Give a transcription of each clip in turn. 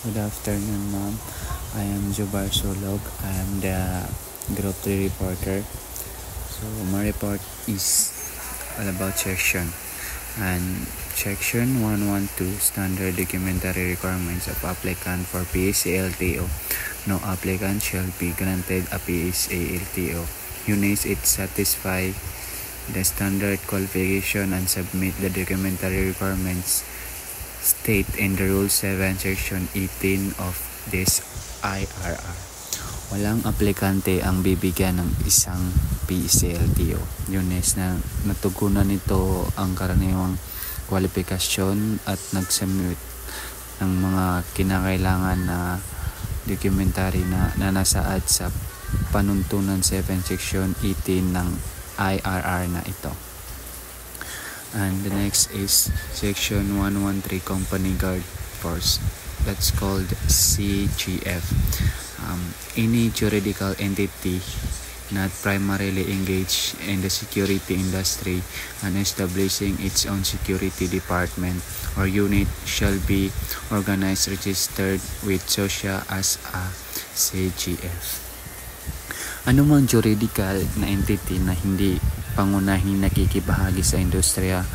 Good afternoon, ma'am. I am Jubar Solog. I am the Group 3 reporter. So, my report is all about section. And section 112, standard documentary requirements of applicant for PSA-LTO. No applicant shall be granted a PSA-LTO unless it satisfy the standard qualification and submit the documentary requirements state in the Rule 7 Section 18 of this IRR. Walang aplikante ang bibigyan ng isang PSA-LTO unless na natugunan nito ang karaniwang kwalifikasyon at nag-submit ng mga kinakailangan na documentary na nasaad sa panuntunan 7 Section 18 ng IRR na ito. And the next is Section 113 Company Guard Force. That's called CGF. Any juridical entity not primarily engaged in the security industry and establishing its own security department or unit shall be organized registered with SOSHA as a CGF. Anumang juridical na entity na hindi pangunahing nakikibahagi sa industriya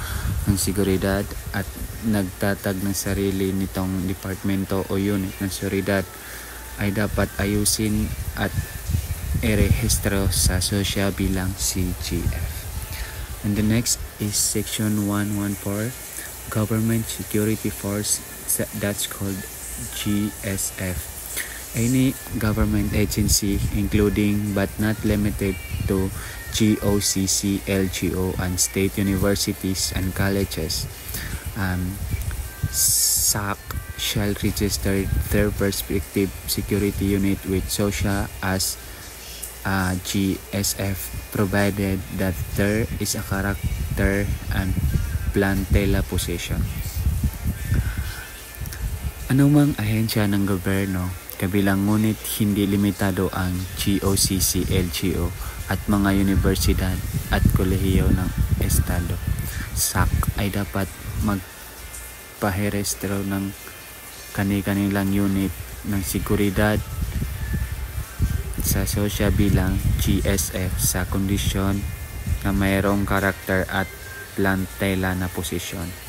ng seguridad at nagtatag ng sarili nitong departamento o unit ng seguridad ay dapat ayusin at irehistro sa SOSHA bilang CGF. And the next is Section 114, Government Security Force, that's called GSF. Any government agency, including but not limited to GOCC, LGO, and state universities and colleges, SAC shall register their respective security unit with SOSHA as a GSF, provided that there is a character and plantela position. Anumang ahensya ng gobyerno, kabilang ngunit hindi limitado ang GOCC, LGO at mga universidad at kolehiyo ng estado, SAC ay dapat magpahirestro ng kani-kanilang unit ng seguridad sa SOSHA bilang GSF sa kondisyon na mayroong karakter at plantela na posisyon.